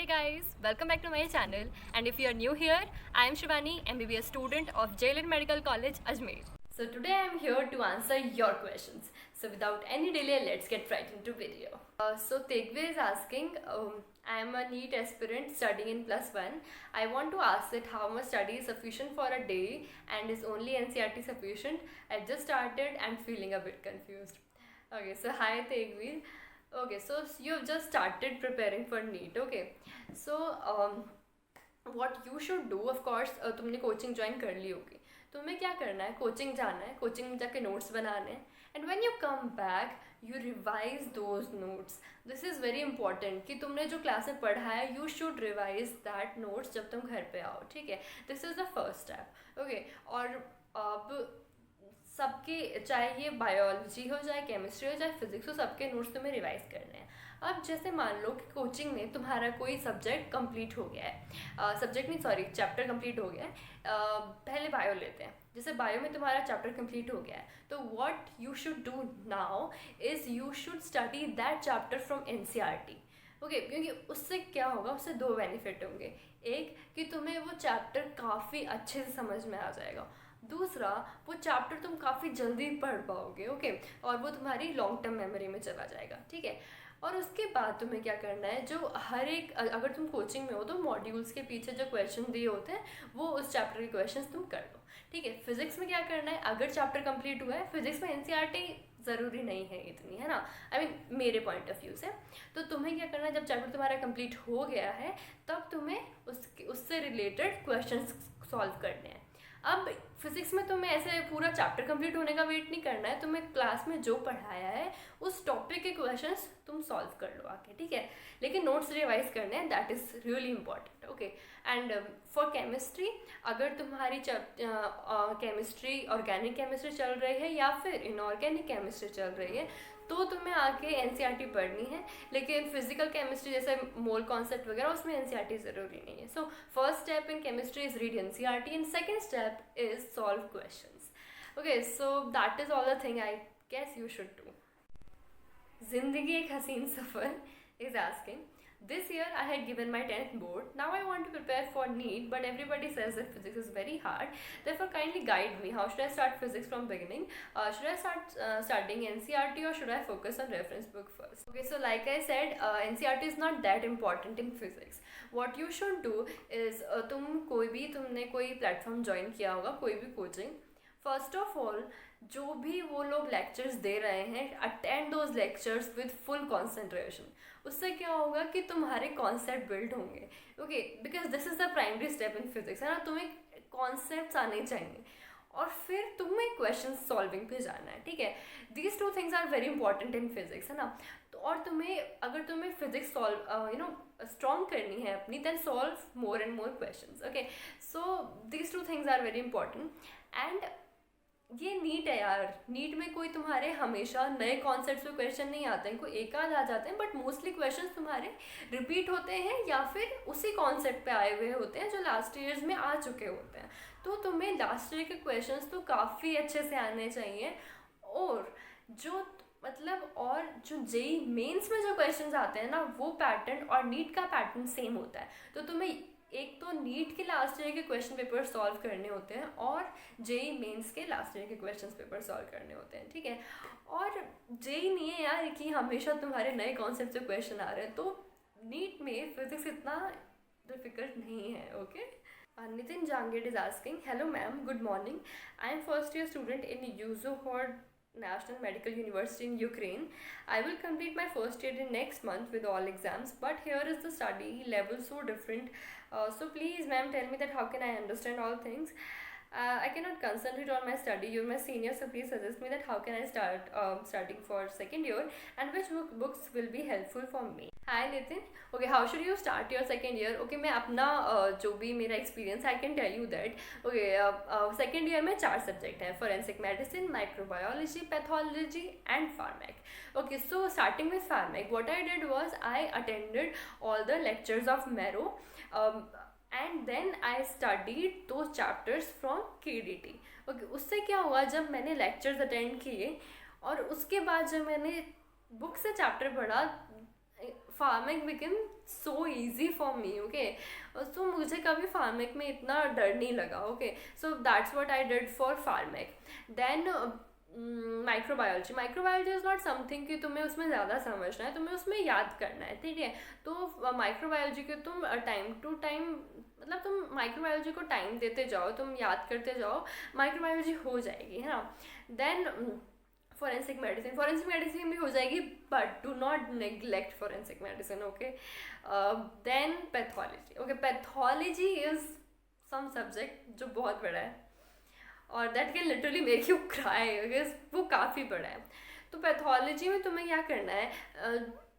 guys, welcome back to my channel. And if you are new here, I am Shivani, MBBS student of JLN Medical College, Ajmer. So today I am here to answer your questions. So without any delay, let's get right into video. So Tegve is asking, I am a NEET aspirant studying in +1. I want to ask that how much study is sufficient for a day and is only NCERT sufficient? I just started and feeling a bit confused. Okay, so hi Tegve. Okay, so you have just started preparing for NEET. Okay, so what you should do, of course, तुमने coaching join कर ली होगी. तुम्हें क्या करना है, coaching जाना है, coaching में जाके नोट्स बनाने हैं, and when you come back you revise those notes. This is very important कि तुमने जो क्लास में पढ़ा है you should revise that notes जब तुम घर पे आओ. ठीक है, this is the first step. Okay, और अब सबके, चाहे ये बायोलॉजी हो, चाहे केमिस्ट्री हो, चाहे फिजिक्स हो, सबके नोट्स तुम्हें रिवाइज करने हैं. अब जैसे मान लो कि कोचिंग में तुम्हारा कोई सब्जेक्ट कंप्लीट हो गया है, सब्जेक्ट नहीं सॉरी चैप्टर कंप्लीट हो गया है. पहले बायो लेते हैं. जैसे बायो में तुम्हारा चैप्टर कंप्लीट हो गया है, तो what you should do now is you should study that chapter from NCERT. Okay, क्योंकि उससे क्या होगा, उससे दो बेनिफिट होंगे. एक कि तुम्हें वो चैप्टर काफ़ी अच्छे से समझ में आ जाएगा. दूसरा, वो चैप्टर तुम काफ़ी जल्दी पढ़ पाओगे. ओके, और वो तुम्हारी लॉन्ग टर्म मेमोरी में चला जाएगा. ठीक है, और उसके बाद तुम्हें क्या करना है, जो हर एक, अगर तुम कोचिंग में हो तो मॉड्यूल्स के पीछे जो क्वेश्चन दिए होते हैं वो उस चैप्टर के क्वेश्चंस तुम कर लो. ठीक है, फिजिक्स में क्या करना है, अगर चैप्टर कंप्लीट हुआ है, फिजिक्स में एनसीईआरटी ज़रूरी नहीं है इतनी, है ना, आई मीन मेरे पॉइंट ऑफ व्यू से. तो तुम्हें क्या करना है, जब चैप्टर तुम्हारा कंप्लीट हो गया है तब तुम्हें उससे रिलेटेड क्वेश्चन सॉल्व करने हैं. अब फिजिक्स में तुम्हें ऐसे पूरा चैप्टर कंप्लीट होने का वेट नहीं करना है. तुम्हें क्लास में जो पढ़ाया है उस टॉपिक के क्वेश्चंस तुम सॉल्व कर लो आके. ठीक है, लेकिन नोट्स रिवाइज करने हैं, that is really important. Okay, and for chemistry, अगर तुम्हारी केमिस्ट्री ऑर्गेनिक केमिस्ट्री चल रही है या फिर इनऑर्गेनिक केमिस्ट्री चल रही है, तो तुम्हें आके एनसीईआरटी पढ़नी है. लेकिन फिजिकल केमिस्ट्री जैसे मोल कॉन्सेप्ट वगैरह उसमें एनसीईआरटी ज़रूरी नहीं है. So first step in chemistry is read NCERT and second step is solve questions. Okay, so that is all the thing I guess you should do. जिंदगी एक हसीन सफ़र is asking, this year I had given my 10th board. Now I want to prepare for NEET, but everybody says that physics is very hard. Therefore, kindly guide me. How should I start physics from beginning? Should I start studying NCERT or should I focus on reference book first? Okay, so like I said, NCERT is not that important in physics. What you should do is, तुमने कोई platform join किया होगा, कोई भी coaching. First of all, जो भी वो लोग लेक्चर्स दे रहे हैं, attend those lectures with full concentration. उससे क्या होगा कि तुम्हारे कॉन्सेप्ट बिल्ड होंगे. Okay, because this is the primary step in physics, है ना. तुम्हें कॉन्सेप्ट्स आने चाहिए और फिर तुम्हें क्वेश्चन सॉल्विंग पे जाना है. ठीक है, these two things are very important in physics, है ना. तो और अगर तुम्हें फिजिक्स सॉल्व स्ट्रॉन्ग करनी है अपनी, then solve more and more questions. Okay, so these two things are very important. And ये नीट है यार, नीट में कोई तुम्हारे हमेशा नए कॉन्सेप्ट्स पे क्वेश्चन नहीं आते हैं, कोई एक आध आ जाते हैं, बट मोस्टली क्वेश्चंस तुम्हारे रिपीट होते हैं या फिर उसी कॉन्सेप्ट पे आए हुए होते हैं जो लास्ट ईयर्स में आ चुके होते हैं. तो तुम्हें लास्ट ईयर के क्वेश्चंस तो काफ़ी अच्छे से आने चाहिए. और जो जेई मेंस में जो क्वेश्चंस आते हैं ना, वो पैटर्न और नीट का पैटर्न सेम होता है. तो तुम्हें एक तो नीट के लास्ट ईयर के क्वेश्चन पेपर सॉल्व करने होते हैं और जेई मेंस के लास्ट ईयर के क्वेश्चन पेपर सॉल्व करने होते हैं. ठीक है, और जेई नहीं है यार कि हमेशा तुम्हारे नए कॉन्सेप्ट से क्वेश्चन आ रहे हैं. तो नीट में फिजिक्स इतना डिफिकल्ट नहीं है. Okay, Nitin Jangid is asking, hello ma'am, good morning. I am first year student in Uzhhorod National Medical University in Ukraine. I will complete my first year in next month with all exams, but here is the study level so different. So please ma'am, tell me that how can I understand all things. I cannot concentrate on my study. You're my senior, so please suggest me that how can I start studying for second year and which books will be helpful for me. Hi Nitin. Okay, how should you start your second year? Okay, मैं अपना जो भी मेरा experience, I can tell you that. Okay, second year में 4 subject हैं, forensic medicine, microbiology, pathology and pharmac. Okay, so starting with pharmac, what I did was I attended all the lectures of Marrow and then I studied दो chapters from KDT. Okay, उससे क्या हुआ, जब मैंने lectures attend किए और उसके बाद जब मैंने बुक से चैप्टर पढ़ा, pharmac become so easy for me, okay. तो मुझे कभी फार्मेक में इतना डर नहीं लगा, okay. So that's what I did for pharmac. Then microbiology, microbiology is not something कि तुम्हें उसमें ज़्यादा समझना है, तुम्हें उसमें याद करना है, ठीक है। तो माइक्रोबायोलॉजी के तुम टाइम टू टाइम, मतलब तुम माइक्रोबायोलॉजी को टाइम देते जाओ, तुम याद करते जाओ, माइक्रोबायोलॉजी हो जाएगी, है ना। Then forensic medicine, forensic medicine भी हो जाएगी, but do not neglect forensic medicine, okay. Then pathology, okay. Pathology is some subject जो बहुत बड़ा है और that can literally make you cry, because वो काफ़ी बड़ा है। तो पैथोलॉजी में तुम्हें क्या करना है,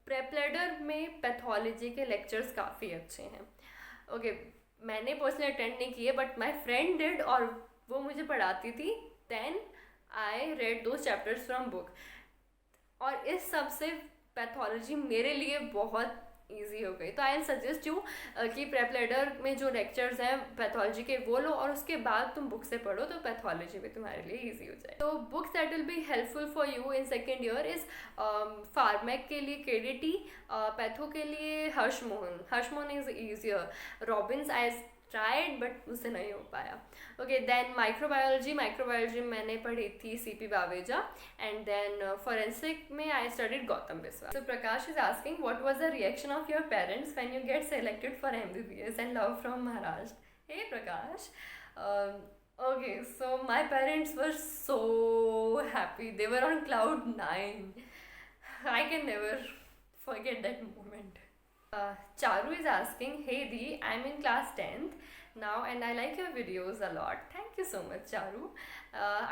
प्रेप लैडर में पैथोलॉजी के लेक्चर्स काफ़ी अच्छे हैं, ओके। मैंने पर्सनली अटेंड नहीं किए, बट माई फ्रेंड डिड और वो मुझे पढ़ाती थी। देन आई रेड दो चैप्टर्स फ्रॉम बुक, और इस सब से पैथोलॉजी मेरे लिए बहुत ईजी हो गई। तो आई सजेस्ट यू कि प्रेप लैडर में जो लेक्चर्स हैं पैथोलॉजी के वो लो, और उसके बाद तुम बुक से पढ़ो, तो पैथोलॉजी भी तुम्हारे लिए ईजी हो जाए। तो books that will be helpful for you in second year is फार्मेक के लिए KDT, पैथो के लिए हर्षमोहन, हर्षमोहन is easier, Robins I tried but उससे नहीं हो पाया, ओके। देन माइक्रोबायोलॉजी, माइक्रोबायोलॉजी मैंने पढ़ी थी CP Baweja, and then forensic में I studied Gautam Biswas. So Prakash is asking what was the reaction of your parents when you get selected for MBBS, and love from Maharashtra. Hey Prakash, okay, so my parents were so happy, they were on cloud 9. I can never forget that moment. Charu is asking, hey Di, I'm in class 10th now and I like your videos a lot. Thank you so much, Charu.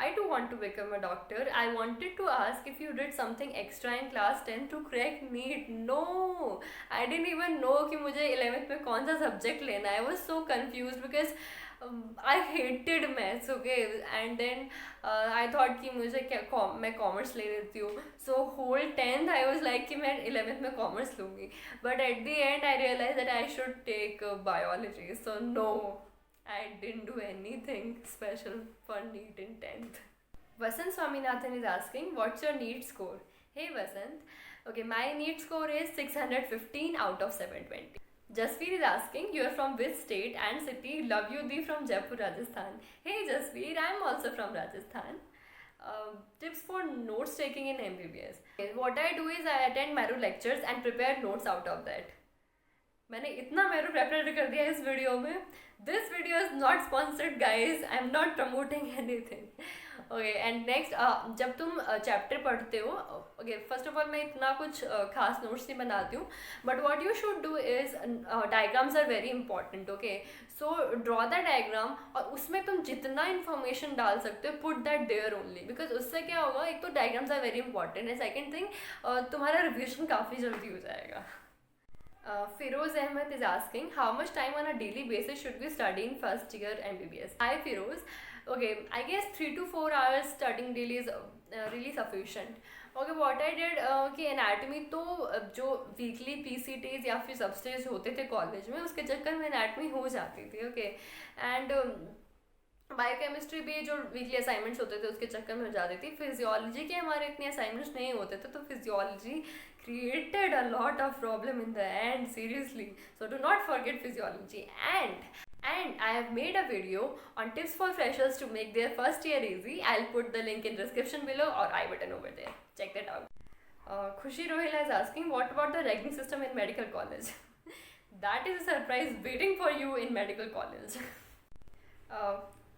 I too want to become a doctor. I wanted to ask if you did something extra in class 10 to crack NEET. No, I didn't even know कि मुझे 11th में कौन सा subject लेना है. I was so confused because I hated maths, okay, and then I thought कि मुझे क्या मैं कॉमर्स ले लेती हूँ. So whole 10th I was like कि मैं 11th में कॉमर्स लूँगी, but at the end I realized that I should take biology. So no, I didn't do anything special for NEET in 10th. Vasant Swaminathan is asking, what's your NEET score? Hey Vasant, okay, my NEET score is 615 out of 720. Jasveer is asking, you are from which state and city? Love you Di from Jaipur, Rajasthan. Hey Jasveer, I am also from Rajasthan. Tips for notes taking in MBBS. What I do is I attend Meru lectures and prepare notes out of that. मैंने इतना Meru prepare कर दिया इस video में. This video is not sponsored guys, I am not promoting anything, okay. And next, जब तुम chapter पढ़ते हो, ओके, फर्स्ट ऑफ ऑल मैं इतना कुछ खास नोट्स नहीं बनाती हूँ, but what you should do is diagrams are very important, okay. So draw the diagram और उसमें तुम जितना इन्फॉर्मेशन डाल सकते हो put that there only, because उससे क्या होगा, एक तो diagrams are very important and second thing तुम्हारा रिविजन काफ़ी जल्दी हो जाएगा. Firoz Ahmed is asking, how much time on a daily basis should we study in first year MBBS? Hi Firoz. Okay, I guess 3 to 4 hours studying daily is really sufficient. Okay, what I did कि anatomy तो जो weekly PCTs या फिर substays होते थे college में, उसके चक्कर में anatomy हो जाती थी, okay. And बायोकेमिस्ट्री भी जो वीकली असाइनमेंट्स होते थे उसके चक्कर में हो जाती थी. फिजियोलॉजी के हमारे इतने असाइनमेंट्स नहीं होते थे, तो physiology created a lot of problem in the end, seriously. So do not forget physiology. And I have made a video on tips for freshers to make their first year easy. I'll put the link in description below or I button over there. Check that out. Khushi Rohila is asking, what about the ranking system in medical college? That is a surprise waiting for you in medical college.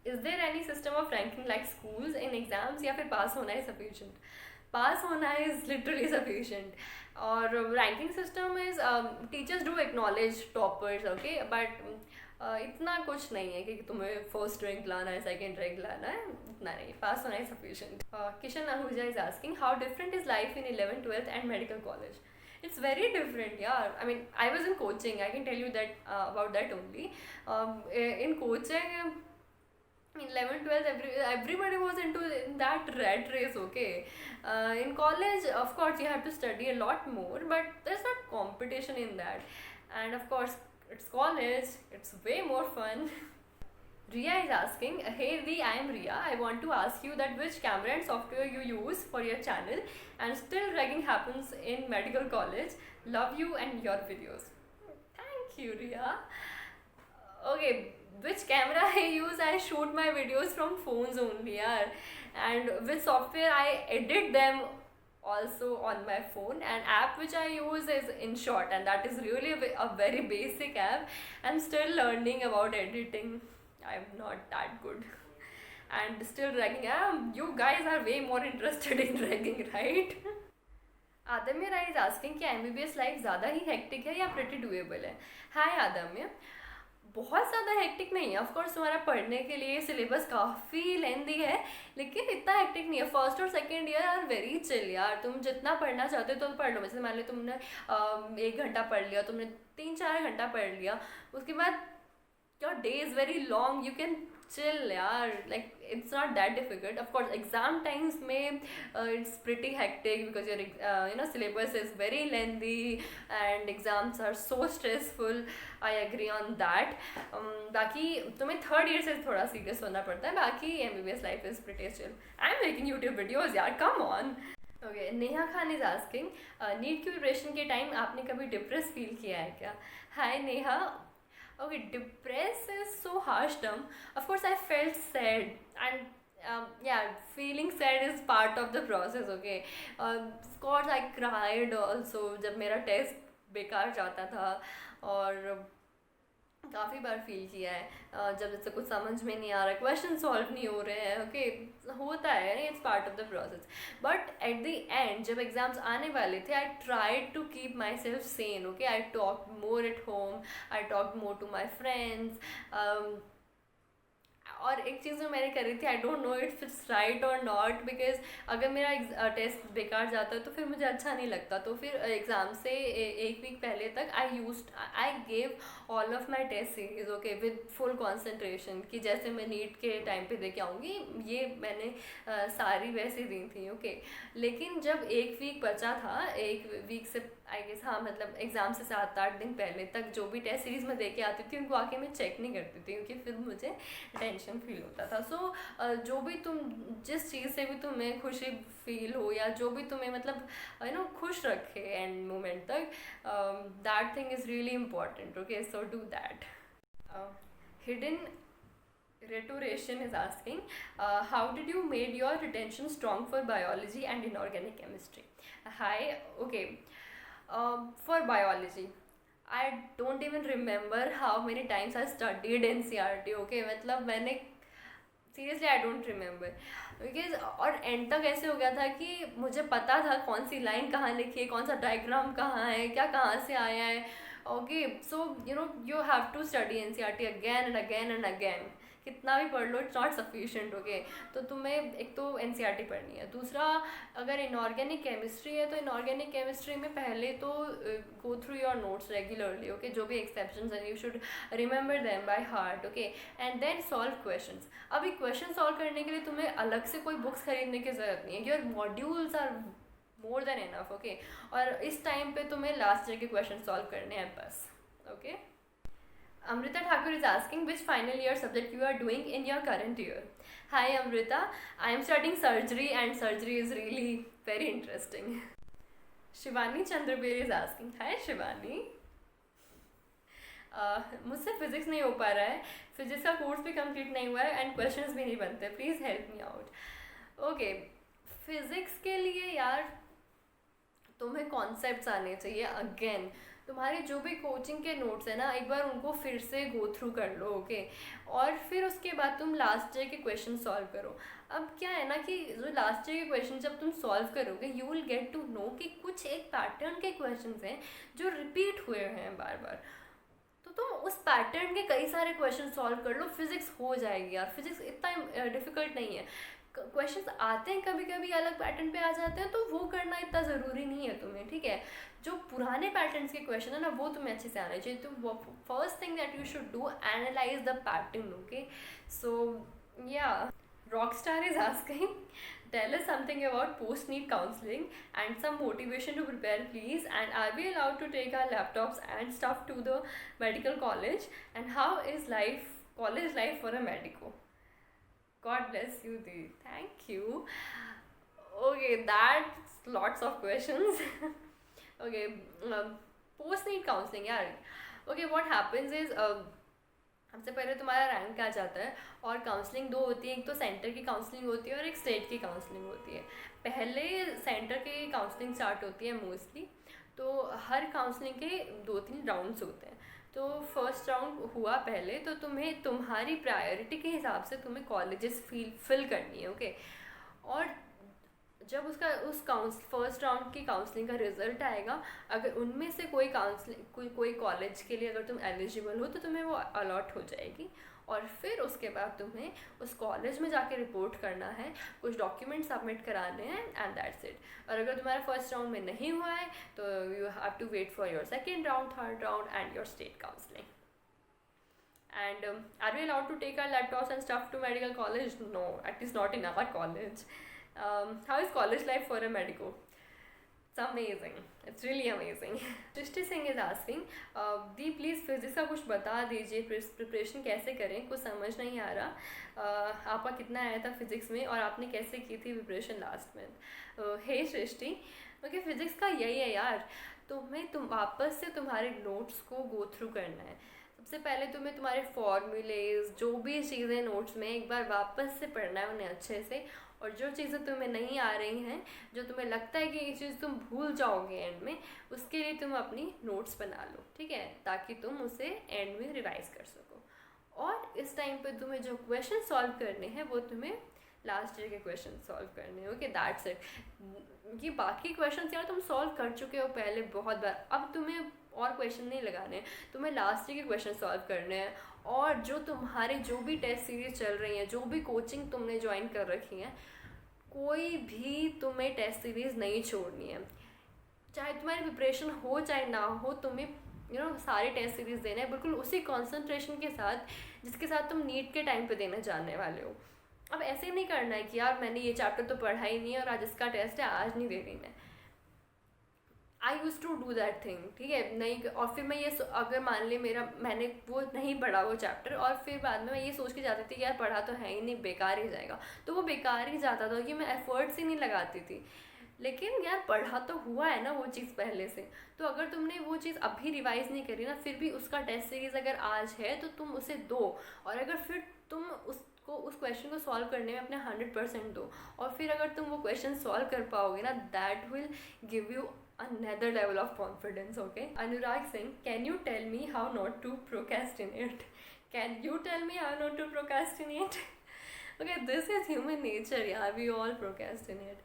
Is there any system of ranking like schools in exams या फिर पास होना है sufficient? पास होना is literally sufficient. और ranking system is teachers do acknowledge toppers, okay, but इतना कुछ नहीं है कि तुम्हें फर्स्ट रैंक लाना है, सेकंड रैंक लाना है, इतना नहीं, पास होना ही sufficient. Kishan Ahuja is asking, how different is life in 11th 12th and medical college? It's very different, yeah. I mean, I was in coaching, I can tell you that about that only. In coaching, in 11th 12th everybody was into that rat race, okay. In college of course you have to study a lot more, but there's not competition in that, and of course it's college, it's way more fun. Riya is asking, hey Di, I am Riya, I want to ask you that which camera and software you use for your channel and still ragging happens in medical college. Love you and your videos. Curia. Okay, which camera I use? I shoot my videos from phones only, yaar. And with software, I edit them also on my phone. And app which I use is InShot, and that is really a very basic app. I'm still learning about editing. I'm not that good. And still dragging. You guys are way more interested in dragging, right? Adamya Rai is asking कि MBBS life ज़्यादा ही hectic है या pretty doable है. हाय आदम्य, बहुत ज़्यादा hectic नहीं है. ऑफकोर्स तुम्हारा पढ़ने के लिए सिलेबस काफ़ी लेंदी है, लेकिन इतना हेक्टिक नहीं है. फर्स्ट और second year are very chill यार. तुम जितना पढ़ना चाहते हो तो पढ़ लो. जैसे मान लो तुमने 1 घंटा पढ़ लिया, तुमने 3-4 घंटा पढ़ लिया, उसके बाद your day is very long, you can chill yaar, like it's not that difficult. Of course exam times may it's pretty hectic because your syllabus is very lengthy and exams are so stressful. I agree on that. बाकी तुम्हें third year से थोड़ा serious होना पड़ता है. बाकी MBBS life is pretty chill. I'm making YouTube videos यार, come on. Okay, Neha Khan is asking NEET की प्रिपरेशन के टाइम आपने कभी डिप्रेस फील किया है क्या? हाय Neha. Okay, depressed is so harsh term. Of course, I felt sad, and yeah, feeling sad is part of the process. Okay, of course I cried also जब मेरा test बेकार जाता था, और काफ़ी बार फील किया है जब जैसे कुछ समझ में नहीं आ रहा, क्वेश्चन सॉल्व नहीं हो रहे हैं. ओके, होता है, it's part of the process. But at the end जब एग्जाम्स आने वाले थे, I tried to keep myself sane. Okay, I talk more at home, I talk more to my friends. और एक चीज़ जो मैंने करी थी, I don't know it's it's right और नॉट, बिकॉज अगर मेरा टेस्ट बेकार जाता है तो फिर मुझे अच्छा नहीं लगता. तो फिर एग्ज़ाम से 1 वीक पहले तक I gave all of my test series. Okay, with full concentration, कि जैसे मैं नीट के टाइम पे दे के आऊँगी, ये मैंने सारी वैसे दी थी. ओके, लेकिन जब 1 वीक बचा था, 1 वीक से आई गेस, हाँ मतलब एग्ज़ाम से 7-8 दिन पहले तक जो भी टेस्ट सीरीज़ में दे के आती थी उनको आके मैं चेक नहीं करती थी, क्योंकि फिर मुझे टेंशन फील होता था. सो जो भी तुम, जिस चीज़ से भी तुम्हें खुशी फील हो, या जो भी तुम्हें मतलब खुश रखे एंड मोमेंट तक, that thing is really important. Okay, so do that. Hidden Rhetorician is asking, how did you made your retention strong for biology and inorganic chemistry? Hi, okay. For biology, I don't even remember how many times I studied NCERT. Okay, मतलब मैंने seriously I don't remember, because और and तक ऐसे हो गया था कि मुझे पता था कौन सी लाइन कहाँ लिखी है, कौन सा डायग्राम कहाँ है, क्या कहाँ से आया है. Okay, so you have to study NCERT again and again and again. कितना भी पढ़ लो, इट्स नॉट सफिशिएंट. ओके, तो तुम्हें एक तो NCERT पढ़नी है. दूसरा, अगर इनऑर्गेनिक केमिस्ट्री है तो इनऑर्गेनिक केमिस्ट्री में पहले तो go through your notes regularly. Okay, जो भी एक्सेप्शंस हैं, you should remember them by heart. Okay, and then solve questions. अभी क्वेश्चन सॉल्व करने के लिए तुम्हें अलग से कोई बुक्स खरीदने की ज़रूरत नहीं है. Your modules are more than enough. Okay, और इस टाइम पे तुम्हें लास्ट ईयर के क्वेश्चन सॉल्व करने हैं बस. ओके. Amrita Thakur is asking which final year subject you are doing in your current year. Hi Amrita, I am studying surgery and surgery is really very interesting. Shivani Chandrabir is asking, hi Shivani. मुझसे physics नहीं हो पा रहा है, physics का course भी complete नहीं हुआ है एंड क्वेश्चंस भी नहीं बनते, please help me out. Okay, physics के लिए यार तुम्हें कॉन्सेप्ट्स आने चाहिए. अगेन, तुम्हारे जो भी कोचिंग के नोट्स हैं ना, एक बार उनको फिर से गो थ्रू कर लो. ओके, और फिर उसके बाद तुम लास्ट ईयर के क्वेश्चन सॉल्व करो. अब क्या है ना कि जो लास्ट ईयर के क्वेश्चन जब तुम सॉल्व करोगे, you will get to know कि कुछ एक पैटर्न के क्वेश्चंस हैं जो रिपीट हुए हैं बार बार. तो तुम उस पैटर्न के कई सारे क्वेश्चन सॉल्व कर लो, फिजिक्स हो जाएगी यार. फिजिक्स इतना डिफिकल्ट नहीं है. क्वेश्चंस आते हैं कभी कभी अलग पैटर्न पे आ जाते हैं, तो वो करना इतना ज़रूरी नहीं है तुम्हें. ठीक है, जो पुराने पैटर्न्स के क्वेश्चन है ना, वो तुम्हें अच्छे से आने चाहिए. तो first thing that you should do, analyse the pattern. Okay, so yeah. Rockstar is asking, tell us something about post-NEET counseling and some motivation to prepare, please. And are we allowed to take our laptops and stuff to the medical college? And how is college life for a medico? God bless you, Dee. Thank you. Okay, that's lots of questions. Okay, post-NEET counseling, yeah. Okay, what happens is सबसे पहले तुम्हारा rank आ जाता है, और counselling दो होती है, एक तो सेंटर की काउंसलिंग होती है और एक स्टेट की काउंसलिंग होती है। पहले सेंटर की काउंसलिंग स्टार्ट होती है मोस्टली, तो हर काउंसलिंग के 2-3 राउंड्स होते हैं। तो फर्स्ट राउंड हुआ पहले, तो तुम्हें तुम्हारी प्रायोरिटी के हिसाब से तुम्हें कॉलेजेस फिल करनी है, ओके। और जब उसका उस फर्स्ट राउंड की काउंसलिंग का रिजल्ट आएगा, अगर उनमें से कोई काउंसलिंग कोई कॉलेज के लिए अगर तुम एलिजिबल हो तो तुम्हें वो अलॉट हो जाएगी, और फिर उसके बाद तुम्हें उस कॉलेज में जाके रिपोर्ट करना है, कुछ डॉक्यूमेंट सबमिट कराने हैं, एंड दैट्स इट। और अगर तुम्हारा फर्स्ट राउंड में नहीं हुआ है तो you have to wait for your second round, third round and your state counselling. And are we allowed to take our laptops and stuff to medical college? No, at least not in our college. How is college life for a medico? It's amazing. It's really amazing. Shrishti Singh is asking, the please physics का कुछ बता दीजिए, preparation कैसे करें, कुछ समझ नहीं आ रहा। आपका कितना आया था फिजिक्स में और आपने कैसे की थी प्रिपरेशन लास्ट में? हे सृष्टि, ओके, फिजिक्स का यही है यार, तुम वापस से तुम्हारे नोट्स को गो थ्रू करना है। सबसे पहले तुम्हें तुम्हारे फॉर्मूलेज, जो भी चीज़ें नोट्स में, एक बार वापस से पढ़ना है उन्हें अच्छे से, और जो चीज़ें तुम्हें नहीं आ रही हैं, जो तुम्हें लगता है कि ये चीज़ तुम भूल जाओगे एंड में, उसके लिए तुम अपनी नोट्स बना लो, ठीक है, ताकि तुम उसे एंड में रिवाइज कर सको। और इस टाइम पे तुम्हें जो क्वेश्चन सॉल्व करने हैं वो तुम्हें लास्ट ईयर के क्वेश्चन सॉल्व करने हैं, ओके, दैट्स इट। ये बाकी क्वेश्चन यार तुम सॉल्व कर चुके हो पहले बहुत बार, अब तुम्हें और क्वेश्चन नहीं लगाने, तुम्हें लास्ट ईयर के क्वेश्चन सॉल्व करने हैं। और जो भी टेस्ट सीरीज चल रही हैं, जो भी कोचिंग तुमने ज्वाइन कर रखी है, कोई भी तुम्हें टेस्ट सीरीज नहीं छोड़नी है। चाहे तुम्हारी प्रिपरेशन हो चाहे ना हो, तुम्हें सारे टेस्ट सीरीज देना है, बिल्कुल उसी कॉन्सेंट्रेशन के साथ जिसके साथ तुम नीट के टाइम पे देने जाने वाले हो। अब ऐसे नहीं करना है कि यार मैंने ये चैप्टर तो पढ़ा ही नहीं है और आज इसका टेस्ट है, आज नहीं दे रही मैं। I use to do that thing, ठीक है, नहीं। और फिर मैं ये अगर मान ले मैंने वो नहीं पढ़ा वो चैप्टर, और फिर बाद में मैं ये सोच के जाती थी कि यार पढ़ा तो है ही नहीं, बेकार ही जाएगा, तो वो बेकार ही जाता था कि मैं एफर्ट्स ही नहीं लगाती थी। लेकिन यार पढ़ा तो हुआ है ना वो चीज़ पहले से, तो अगर तुमने वो चीज़ अभी रिवाइज नहीं करी ना, फिर भी उसका टेस्ट सीरीज अगर आज है तो तुम उसे दो, और अगर फिर तुम उस क्वेश्चन को सॉल्व करने में अपने 100% दो, और फिर अगर तुम वो क्वेश्चन सॉल्व कर पाओगे ना, that will give you another level of confidence, okay? Anurag Singh, can you tell me how not to procrastinate? Can you tell me how not to procrastinate? Okay, this is human nature, yeah, we all procrastinate.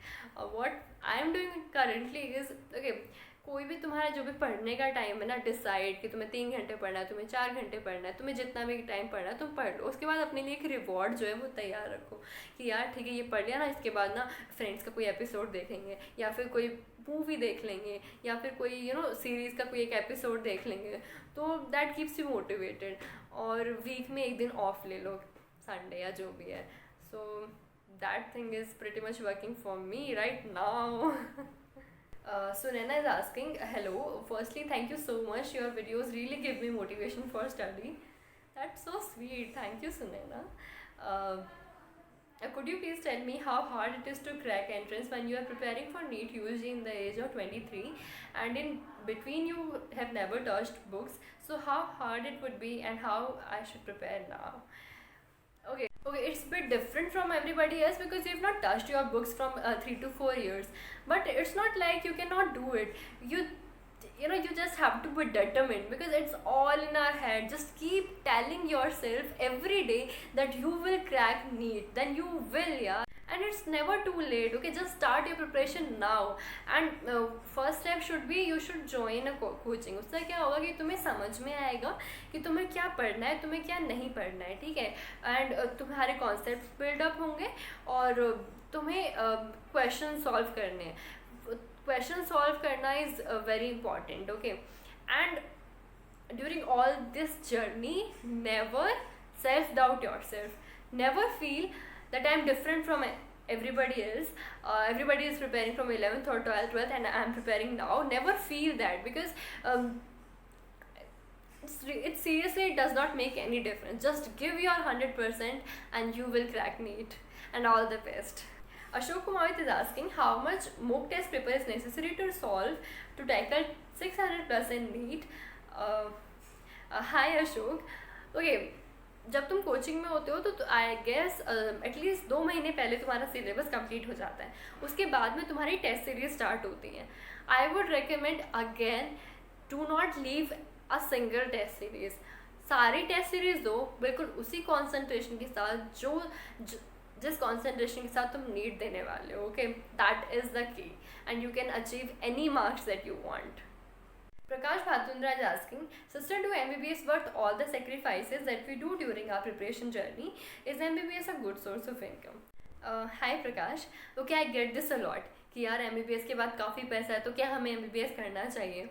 What I am doing currently is, okay, कोई भी तुम्हारा जो भी पढ़ने का time है ना, decide कि तुम्हें 3 घंटे पढ़ना है, तुम्हें 4 घंटे पढ़ना है, तुम्हें जितना भी टाइम पढ़ना है तुम पढ़ लो। उसके बाद अपने लिए एक रिवॉर्ड जो है वो तैयार रखो कि यार ठीक है ये पढ़ लिया ना, इसके बाद ना फ्रेंड्स का कोई एपिसोड देखेंगे, या फिर कोई मूवी देख लेंगे, या फिर कोई सीरीज़ का कोई एक एपिसोड देख लेंगे, तो दैट कीप्स यू मोटिवेटेड। और वीक में एक दिन ऑफ ले लो, संडे या जो भी है। So that thing is pretty much working for me right now. Sunena is asking, hello, firstly thank you so much, your videos really give me motivation for study. That's so sweet, thank you Sunena. Could you please tell me how hard it is to crack entrance when you are preparing for NEET usually in the age of 23, and in between you have never touched books, so how hard it would be and how I should prepare now? Okay, it's a bit different from everybody else because you've not touched your books from 3 to 4 years, but it's not like you cannot do it. You just have to be determined, because it's all in our head. Just keep telling yourself every day that you will crack NEET, then you will, yeah. And it's never too late, okay? Just start your preparation now. And first step should be you should join a coaching. उससे क्या होगा कि तुम्हें समझ में आएगा कि तुम्हें क्या पढ़ना है, तुम्हें क्या नहीं पढ़ना है, ठीक है। एंड तुम्हारे कॉन्सेप्ट बिल्डअप होंगे, और तुम्हें क्वेश्चन सॉल्व करने हैं। क्वेश्चन सॉल्व करना is very important, okay. And during all this journey never self doubt yourself, never feel that I am different from everybody else. Everybody is preparing from 11th or 12th and I am preparing now. Never feel that, because it seriously does not make any difference. Just give your 100% and you will crack NEET, and all the best. Ashok Kumar is asking, how much mock test paper is necessary to solve to tackle 600 plus in NEET? Hi Ashok. Okay, जब तुम coaching में होते हो तो I guess at least 2 महीने पहले तुम्हारा syllabus complete हो जाता है. उसके बाद में तुम्हारी टेस्ट सीरीज स्टार्ट होती हैं. I would recommend again, do not leave a single test series. सारी टेस्ट सीरीज दो बिल्कुल उसी कॉन्सेंट्रेशन के साथ जिस कॉन्सेंट्रेशन के साथ तुम नीट देने वाले हो. Okay, that is the key and you can achieve any marks that you want. Prakash Bhatundra is asking, Sister, do MBBS worth all the sacrifices that we do during our preparation journey? Is MBBS a good source of income? Hi Prakash. Okay, I get this a lot कि यार MBBS के बाद काफ़ी पैसा है तो क्या हमें MBBS करना चाहिए.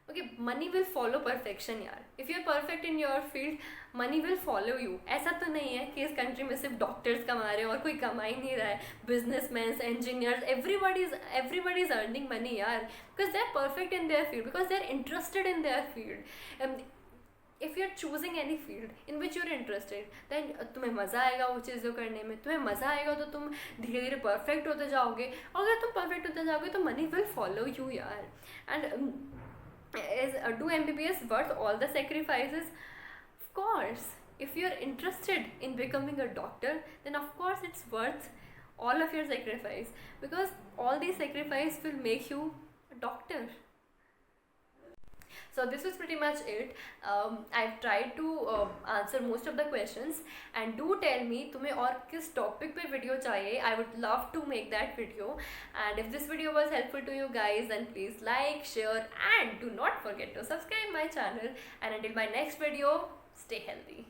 Okay, money will follow perfection यार. If you are perfect in your field, money will follow you. ऐसा तो नहीं है कि इस कंट्री में सिर्फ डॉक्टर्स कमा रहे हैं और कोई कमा ही नहीं रहा है. Businessman, engineers, everybody is earning money यार, because they are perfect in their field, because they are interested in their field. If you are choosing any field in which you are interested, then तुम्हें मज़ा आएगा वो चीज़ें करने में. तुम्हें मज़ा आएगा तो तुम धीरे धीरे परफेक्ट होते जाओगे. अगर तुम परफेक्ट होते जाओगे तो मनी विल फॉलो यू यार. And do MBBS worth all the sacrifices? Of course. If you're interested in becoming a doctor, then of course it's worth all of your sacrifice, because all these sacrifice will make you a doctor. So this was pretty much it. I've tried to answer most of the questions, and do tell me तुम्हें और किस topic पे video चाहिए. I would love to make that video. And if this video was helpful to you guys, then please like, share, and do not forget to subscribe my channel. And until my next video, stay healthy.